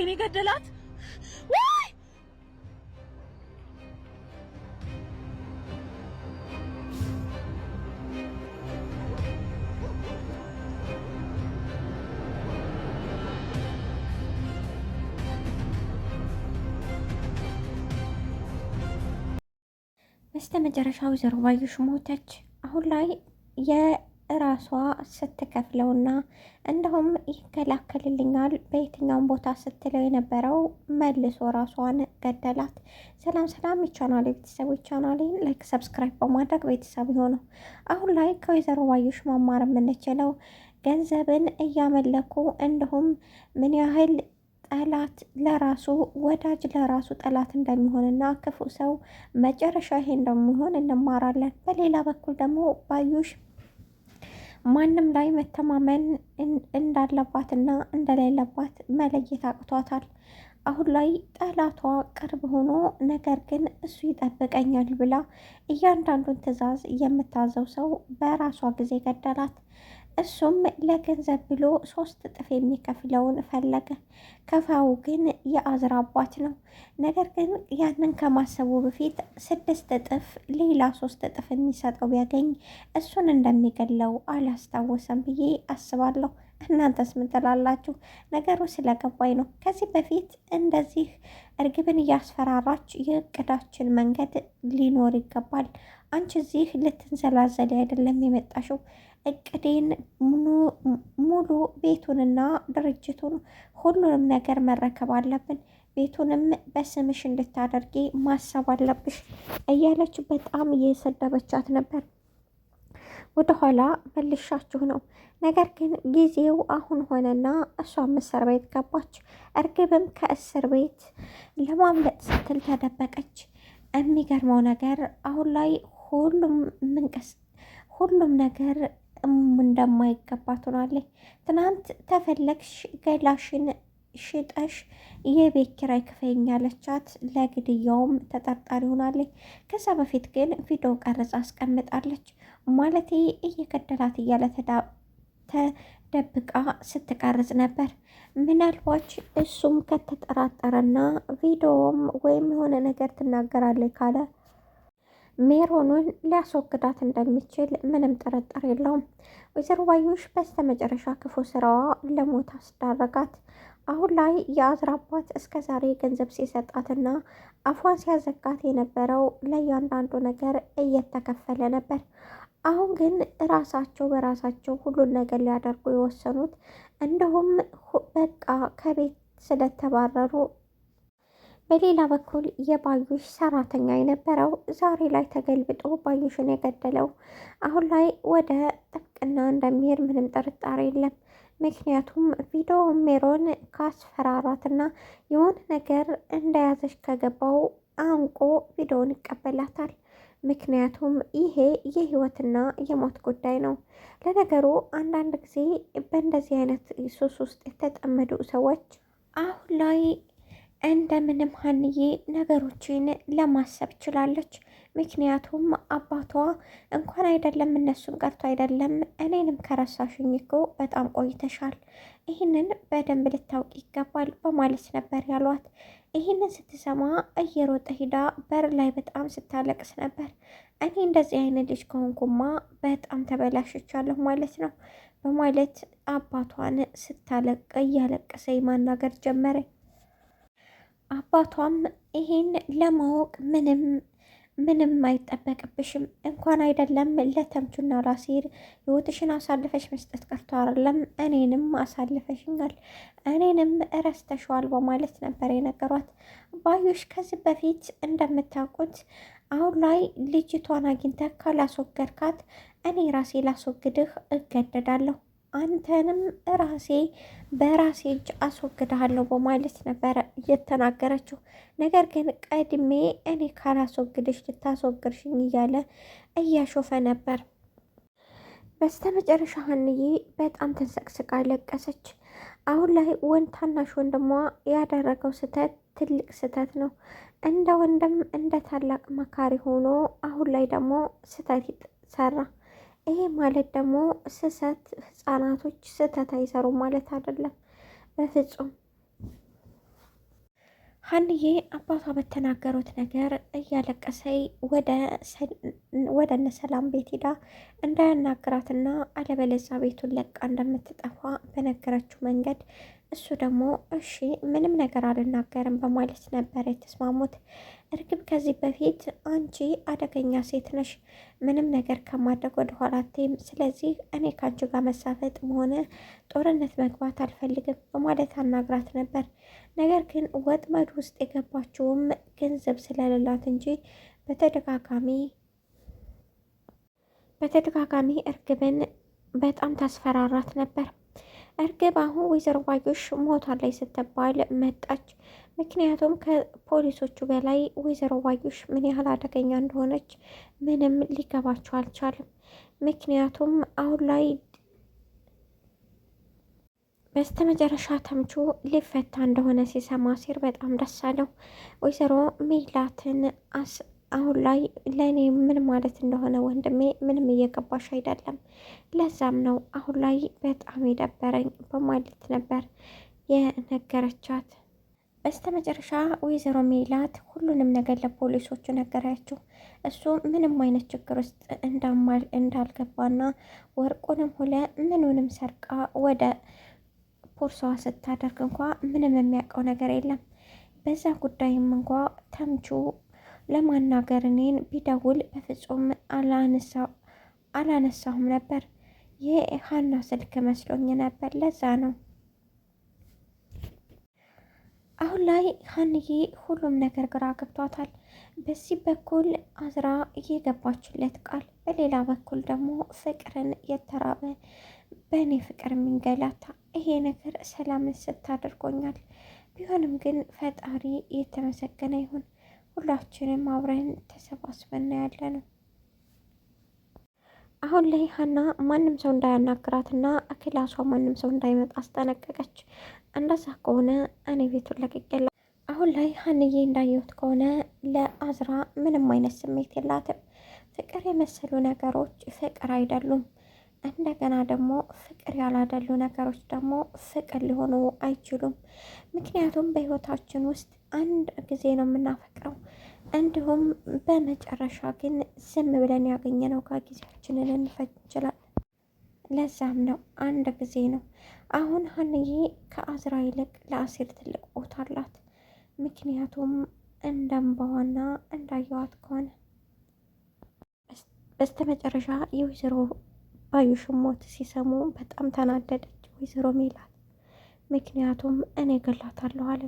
ነው የገደላት? ወይ በስተመጨረሻው ወይዘሮ ባዩሽ ሞተች። አሁን ላይ የራሷ ስትከፍለውና እንደውም ይከላከልልኛል በየትኛውም ቦታ ስትለው የነበረው መልሶ ራሷን ገደላት። ሰላም ሰላም የቻናሌ ቤተሰቦች፣ ቻናሌን ላይክ ሰብስክራይብ በማድረግ ቤተሰብ የሆነው አሁን ላይ ከወይዘሮ ባዩሽ መማር የምንችለው ገንዘብን እያመለኩ እንዲሁም ምን ያህል ጠላት ለራሱ ወዳጅ ለራሱ ጠላት እንደሚሆንና ክፉ ሰው መጨረሻ ይሄ እንደሚሆን እንማራለን። በሌላ በኩል ደግሞ ባዩሽ ማንም ላይ መተማመን እንዳለባትና እንደሌለባት መለየት አቅቷታል። አሁን ላይ ጠላቷ ቅርብ ሆኖ ነገር ግን እሱ ይጠብቀኛል ብላ እያንዳንዱን ትዕዛዝ የምታዘው ሰው በራሷ ጊዜ ገደላት። እሱም ለገንዘብ ብሎ 3 እጥፍ የሚከፍለውን ፈለገ። ከፋው ግን የአዝራ አባት ነው። ነገር ግን ያንን ከማሰቡ በፊት 6 እጥፍ ሌላ 3 እጥፍ የሚሰጠው ቢያገኝ እሱን እንደሚገለው አላስታወሰም ብዬ አስባለሁ። እናንተስ ምን ትላላችሁ? ነገሩ ስለገባኝ ነው። ከዚህ በፊት እንደዚህ እርግብን እያስፈራራች የእቅዳችን መንገድ ሊኖር ይገባል። አንቺ እዚህ ልትንዘላዘል አይደለም የመጣሽው። እቅዴን ሙሉ ቤቱንና ድርጅቱን ሁሉንም ነገር መረከብ አለብን። ቤቱንም በስምሽ እንድታደርጊ ማሰብ አለብሽ እያለች በጣም እየሰደበቻት ነበር። ወደኋላ መልሻችሁ ነው። ነገር ግን ጊዜው አሁን ሆነና እሷም እስር ቤት ገባች። እርግብም ከእስር ቤት ለማምለጥ ስትል ተደበቀች። የሚገርመው ነገር አሁን ላይ ሁሉም ነገር እንደማይገባት ሆናለች። ትናንት ተፈለግሽ ገላሽን ሽጠሽ የቤት ኪራይ ክፈይኝ ያለቻት ለግድያውም ተጠርጣሪ ሆናለች። ከዛ በፊት ግን ቪዲዮ ቀርጻ አስቀምጣለች። ማለቴ እየገደላት እያለ ተደብቃ ስትቀርጽ ነበር። ምናልባች እሱም ከተጠራጠረና ቪዲዮውም ወይም የሆነ ነገር ትናገራለች ካለ ሜሮንን ሊያስወግዳት እንደሚችል ምንም ጥርጥር የለውም። ወይዘሮ ባዩሽ በስተመጨረሻ ክፉ ስራዋ ለሞት አስዳረጋት። አሁን ላይ የአዝራ አባት እስከ ዛሬ ገንዘብ ሲሰጣትና አፏን ሲያዘጋት የነበረው ለእያንዳንዱ ነገር እየተከፈለ ነበር። አሁን ግን ራሳቸው በራሳቸው ሁሉን ነገር ሊያደርጉ የወሰኑት እንዲሁም በቃ ከቤት ስለተባረሩ። በሌላ በኩል የባዩሽ ሰራተኛ የነበረው ዛሬ ላይ ተገልብጦ ባዩሽን የገደለው አሁን ላይ ወደ ጥብቅና እንደሚሄድ ምንም ጥርጣሬ የለም። ምክንያቱም ቪዲዮ ሜሮን ካስፈራራትና የሆነ ነገር እንደያዘች ከገባው አንቆ ቪዲዮውን ይቀበላታል። ምክንያቱም ይሄ የህይወትና የሞት ጉዳይ ነው። ለነገሩ አንዳንድ ጊዜ በእንደዚህ አይነት ሱስ ውስጥ የተጠመዱ ሰዎች አሁን ላይ እንደምንም ሀንዬ ነገሮችን ለማሰብ ችላለች። ምክንያቱም አባቷ እንኳን አይደለም እነሱን ቀርቶ አይደለም እኔንም ከረሳሽኝ እኮ በጣም ቆይተሻል፣ ይህንን በደንብ ልታውቅ ይገባል በማለት ነበር ያሏት። ይህንን ስትሰማ እየሮጠ ሂዳ በር ላይ በጣም ስታለቅስ ነበር። እኔ እንደዚህ አይነት ልጅ ከሆንኩማ በጣም ተበላሽቻለሁ ማለት ነው በማለት አባቷን እያለቀሰ ማናገር ጀመረ። አባቷም ይሄን ለማወቅ ምንም አይጠበቅብሽም፣ እንኳን አይደለም ለተምቹና ራሴር ህይወትሽን አሳልፈሽ መስጠት ቀርቶ አይደለም እኔንም አሳልፈሽኛል፣ እኔንም እረስተሸዋል በማለት ነበር የነገሯት። ባዩሽ ከዚህ በፊት እንደምታውቁት አሁን ላይ ልጅቷን አግኝተህ ካላስወገድካት እኔ ራሴ ላስወግድህ እገደዳለሁ፣ አንተንም ራሴ በራሴ እጅ አስወግድሃለሁ በማለት ነበረ እየተናገረችው። ነገር ግን ቀድሜ እኔ ካላስወግድሽ ልታስወግድሽኝ እያለ እያሾፈ ነበር። በስተመጨረሻ ሀንዬ በጣም ተንሰቅስቃ ለቀሰች። አሁን ላይ ታናሽ ወንድሟ ያደረገው ስህተት ትልቅ ስህተት ነው። እንደ ወንድም እንደ ታላቅ መካሪ ሆኖ አሁን ላይ ደግሞ ስህተት ሰራ። ይሄ ማለት ደግሞ ህፃናቶች ስህተት አይሰሩም ማለት አይደለም። በፍጹም ሀንዬ አባቷ በተናገሩት ነገር እያለቀሰይ ወደ እነ ሰላም ቤት ሄዳ እንዳያናግራትና አለበለዛ ቤቱን ለቃ እንደምትጠፋ በነገረችው መንገድ እሱ ደግሞ እሺ ምንም ነገር አልናገርም በማለት ነበር የተስማሙት። እርግብ ከዚህ በፊት አንቺ አደገኛ ሴት ነሽ፣ ምንም ነገር ከማድረግ ወደ ኋላ አትይም፣ ስለዚህ እኔ ከአንቺ ጋር መሳፈጥም ሆነ ጦርነት መግባት አልፈልግም በማለት አናግራት ነበር። ነገር ግን ወጥመድ ውስጥ የገባችውም ገንዘብ ስለሌላት እንጂ በተደጋጋሚ እርግብን በጣም ታስፈራራት ነበር። እርግብ አሁን ወይዘሮ ባዩሽ ሞታለች ስትባል መጣች። ምክንያቱም ከፖሊሶቹ በላይ ወይዘሮ ባዩሽ ምን ያህል አደገኛ እንደሆነች ምንም ሊገባቸው አልቻለም። ምክንያቱም አሁን ላይ በስተመጨረሻ ተምቹ ሊፈታ እንደሆነ ሲሰማ ሲር በጣም ደስ አለው። ወይዘሮ ሜላትን አሁን ላይ ለእኔ ምን ማለት እንደሆነ ወንድሜ ምንም እየገባሽ አይደለም፣ ለዛም ነው አሁን ላይ በጣም የደበረኝ በማለት ነበር የነገረቻት። በስተመጨረሻ ወይዘሮ ሜላት ሁሉንም ነገር ለፖሊሶቹ ነገራቸው። እሱ ምንም አይነት ችግር ውስጥ እንዳልገባና ወርቁንም ሆነ ምኑንም ሰርቃ ወደ ቦርሳዋ ስታደርግ እንኳ ምንም የሚያውቀው ነገር የለም። በዛ ጉዳይም እንኳ ተምቹ ለማናገር እኔን ቢደውል በፍጹም አላነሳሁም ነበር። የሀና ስልክ መስሎኝ ነበር፣ ለዛ ነው። አሁን ላይ ሀንዬ ሁሉም ነገር ግራ ገብቷታል። በዚህ በኩል አዝራ እየገባችለት ቃል፣ በሌላ በኩል ደግሞ ፍቅርን የተራበ በእኔ ፍቅር የሚንገላታ ይሄ ነገር ሰላምን ስታደርጎኛል። ቢሆንም ግን ፈጣሪ የተመሰገነ ይሁን። ሁላችንም አብረን ተሰባስበን ያለ ነው። አሁን ላይ ሀና ማንም ሰው እንዳያናግራትና ክላሷ ማንም ሰው እንዳይመጣ አስጠነቀቀች። እንደዛ ከሆነ እኔ ቤቱን ለቅቄላ። አሁን ላይ ሀንዬ እንዳየሁት ከሆነ ለአዝራ ምንም አይነት ስሜት የላትም። ፍቅር የመሰሉ ነገሮች ፍቅር አይደሉም። እንደገና ደግሞ ፍቅር ያላደሉ ነገሮች ደግሞ ፍቅር ሊሆኑ አይችሉም። ምክንያቱም በህይወታችን ውስጥ አንድ ጊዜ ነው የምናፈቅረው፣ እንዲሁም በመጨረሻ ግን ዝም ብለን ያገኘነው ጋር ጊዜያችንን ልንፈጅ እንችላለን። ለዛም ነው አንድ ጊዜ ነው። አሁን ሀንዬ ከአዝራ ይልቅ ለአሲር ትልቅ ቦታ አላት። ምክንያቱም እንደንባዋና እንዳየዋት ከሆነ በስተመጨረሻ የወይዘሮ ባዩሽ ሞት ሲሰሙ በጣም ተናደደች ወይዘሮ ሜላት። ምክንያቱም እኔ ገላታለሁ አለች።